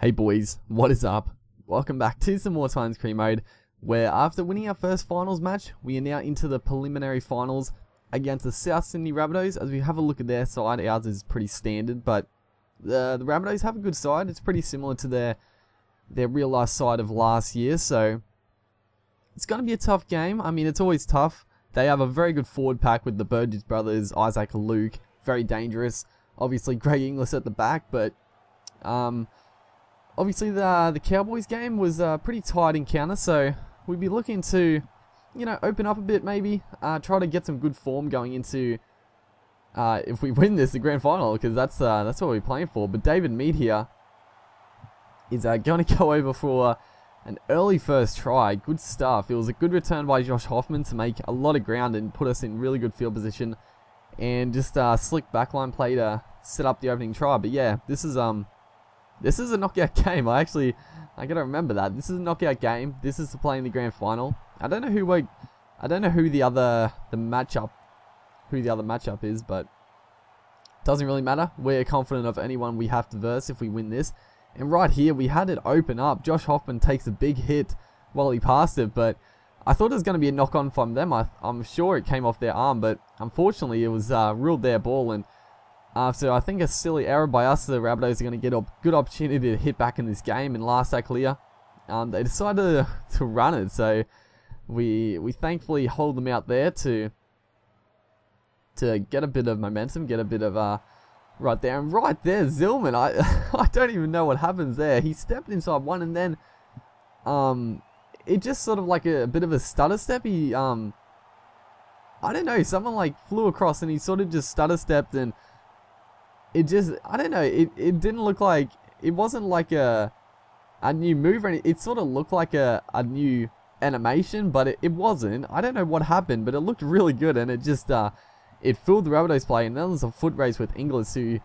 Hey boys, what is up? Welcome back to some more Times Cream mode, where after winning our first finals match, we are now into the preliminary finals against the South Sydney Rabbitohs. As we have a look at their side, ours is pretty standard, but the Rabbitohs have a good side. It's pretty similar to their real life side of last year, so it's going to be a tough game. I mean, it's always tough. They have a very good forward pack with the Burgess brothers, Isaac, Luke, very dangerous. Obviously, Greg Inglis at the back, but obviously, the Cowboys game was a pretty tight encounter, so we'd be looking to, open up a bit maybe, try to get some good form going into, if we win this, the grand final, because that's what we're playing for. But David Mead here is going to go over for an early first try. Good stuff. It was a good return by Josh Hoffman to make a lot of ground and put us in really good field position, and just slick backline play to set up the opening try. But yeah, this is a knockout game. I gotta remember that. This is a knockout game. This is to play in the grand final. I don't know who the other matchup is, but it doesn't really matter. We're confident of anyone we have to verse if we win this. And right here, we had it open up. Josh Hoffman takes a big hit while he passed it, but I thought it was going to be a knock-on from them. I'm sure it came off their arm, but unfortunately, it was ruled their ball. And after, I think, a silly error by us, the Rabbitohs are going to get a good opportunity to hit back in this game. And last I clear, they decided to run it. So we thankfully hold them out there to get a bit of momentum, get a bit of right there. And right there, Zillman, I don't even know what happens there. He stepped inside one, and then it just sort of like a bit of a stutter step. He I don't know, someone like flew across and he sort of just stutter stepped, and it just, I don't know, it didn't look like, it wasn't like a new move or anything. It sort of looked like a new animation, but it wasn't. I don't know what happened, but it looked really good, and it just, it fooled the Rabbitohs play. And then there was a foot race with Inglis, who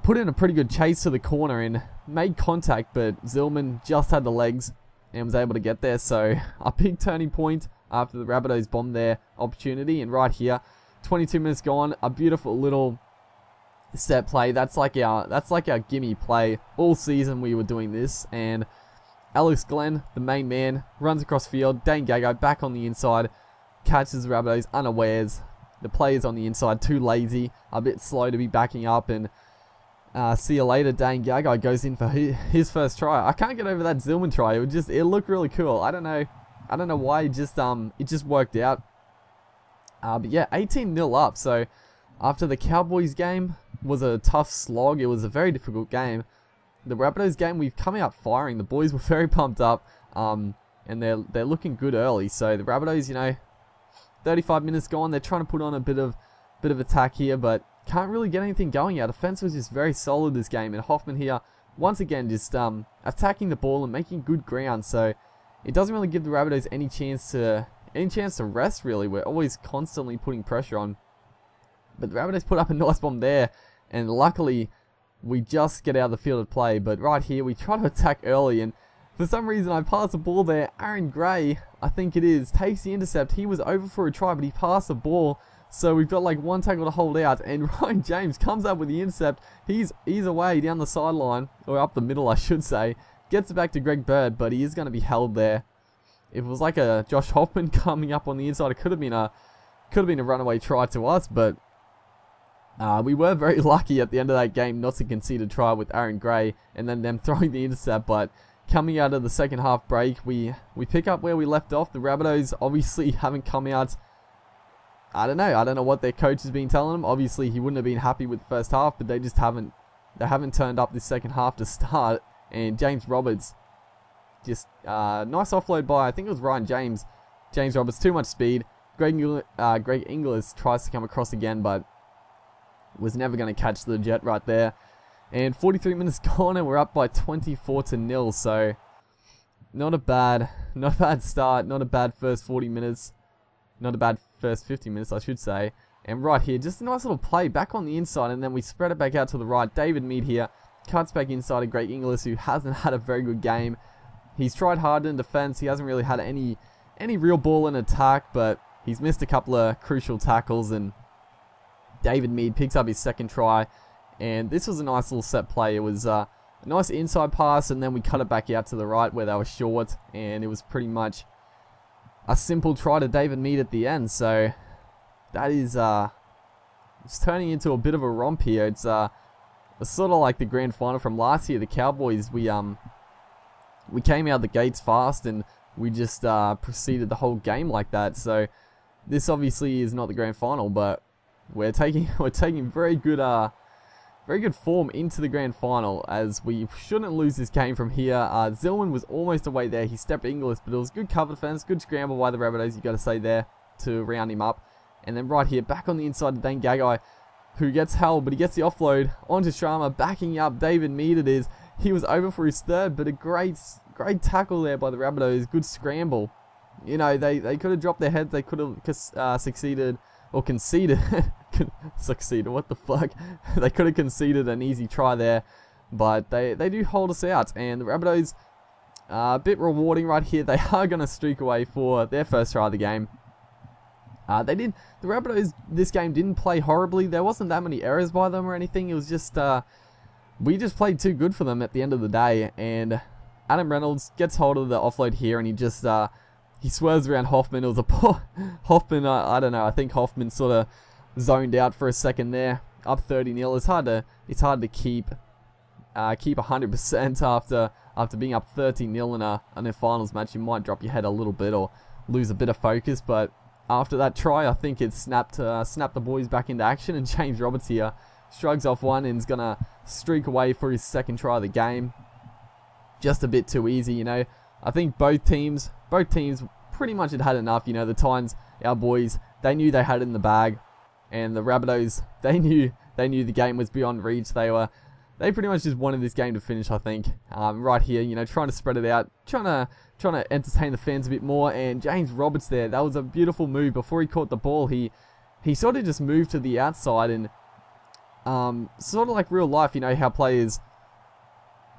put in a pretty good chase to the corner and made contact, but Zillman just had the legs and was able to get there. So a big turning point after the Rabbitohs bombed their opportunity. And right here, 22 minutes gone, a beautiful little set play. That's like our gimme play. All season we were doing this, and Alex Glenn, the main man, runs across field. Dane Gago back on the inside, catches the Rabbitohs unawares. The players on the inside too lazy, a bit slow to be backing up, and see you later. Dane Gago goes in for his first try. I can't get over that Zillman try. It looked really cool. I don't know why. It just worked out. But yeah, 18-0 up. So after the Cowboys game was a tough slog, it was a very difficult game. The Rabbitohs game, we've come out firing. The boys were very pumped up, and they're looking good early. So the Rabbitohs, 35 minutes gone, they're trying to put on a bit of attack here, but can't really get anything going. Our defense was just very solid this game, and Hoffman here once again just attacking the ball and making good ground. So it doesn't really give the Rabbitohs any chance to rest. Really, we're always constantly putting pressure on. But the Rabbitohs put up a nice bomb there, and luckily we just get out of the field of play. But right here, we try to attack early, and for some reason I passed the ball there. Aaron Gray, I think it is, takes the intercept. He was over for a try, but he passed the ball. So we've got like one tackle to hold out, and Ryan James comes up with the intercept. He's away down the sideline, or up the middle I should say. Gets it back to Greg Bird, but he is going to be held there. If it was like a Josh Hoffman coming up on the inside, it could have been a runaway try to us, but we were very lucky at the end of that game not to concede a try with Aaron Gray and then them throwing the intercept. But coming out of the second half break, we pick up where we left off. The Rabbitohs obviously haven't come out. I don't know what their coach has been telling them. Obviously he wouldn't have been happy with the first half, but they just haven't turned up this second half to start. And James Roberts, just nice offload by, I think it was Ryan James. James Roberts, too much speed. Greg Inglis tries to come across again, but was never going to catch the jet right there. And 43 minutes gone, and we're up by 24-0. So not a bad start, not a bad first 40 minutes, not a bad first 50 minutes, I should say. And right here, just a nice little play back on the inside, and then we spread it back out to the right. David Mead here cuts back inside of Greg Inglis, who hasn't had a very good game. He's tried hard in defense. He hasn't really had any real ball in attack, but he's missed a couple of crucial tackles, and David Mead picks up his second try, and this was a nice little set play. It was a nice inside pass, and then we cut it back out to the right where they were short, and it was pretty much a simple try to David Mead at the end. So that is it's turning into a bit of a romp here. It's sort of like the grand final from last year. The Cowboys, we came out the gates fast, and we just proceeded the whole game like that. So this obviously is not the grand final, but we're taking very good form into the grand final, as we shouldn't lose this game from here. Zillman was almost away there. He stepped Inglis, but it was good cover defense, good scramble by the Rabbitohs, you got to say there, to round him up. And then right here, back on the inside to Dane Gagai, who gets held, but he gets the offload onto Sharma, backing up David Mead it is. He was over for his third, but a great tackle there by the Rabbitohs, good scramble. You know, they could have dropped their heads, they could have succeeded, or conceded, succeeded, what the fuck, they could have conceded an easy try there, but they do hold us out, and the Rabbitohs, a bit rewarding right here. They are going to streak away for their first try of the game. The Rabbitohs this game didn't play horribly. There wasn't that many errors by them or anything. It was just, we just played too good for them at the end of the day. And Adam Reynolds gets hold of the offload here, and he just, he swerves around Hoffman. It was a poor, Hoffman, I don't know, I think Hoffman sort of zoned out for a second there. Up 30-0. It's hard to keep 100% after being up 30-0 in a finals match. You might drop your head a little bit or lose a bit of focus, but after that try, I think it snapped the boys back into action, and James Roberts here shrugs off one and is going to streak away for his second try of the game. Just a bit too easy, you know. I think both teams pretty much had enough. You know, the Titans, our boys, they knew they had it in the bag, and the Rabbitohs, they knew the game was beyond reach. They pretty much just wanted this game to finish, I think. Right here, you know, trying to spread it out, trying to entertain the fans a bit more. And James Roberts there, that was a beautiful move. Before he caught the ball, he sort of just moved to the outside, and sort of like real life, you know, how players,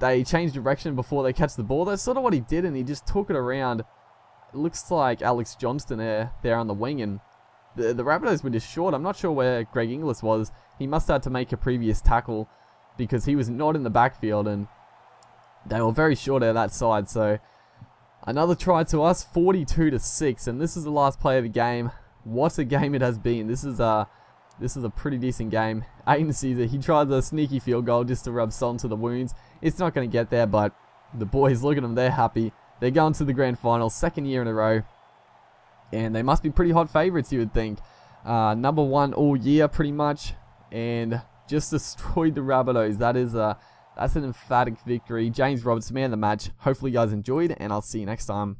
they change direction before they catch the ball. That's sort of what he did, and he just took it around. It looks like Alex Johnston there on the wing, and the Rabbitohs were just short. I'm not sure where Greg Inglis was. He must have had to make a previous tackle, because he was not in the backfield, and they were very short at that side. So another try to us, 42-6, and this is the last play of the game. What a game it has been. This is a pretty decent game. Aiden Caesar, he tried the sneaky field goal just to rub salt into the wounds. It's not going to get there, but the boys, look at them, they're happy. They're going to the grand final, second year in a row, and they must be pretty hot favourites, you would think. Number one all year, pretty much, and just destroyed the Rabbitohs. That's an emphatic victory. James Roberts, man of the match. Hopefully you guys enjoyed, and I'll see you next time.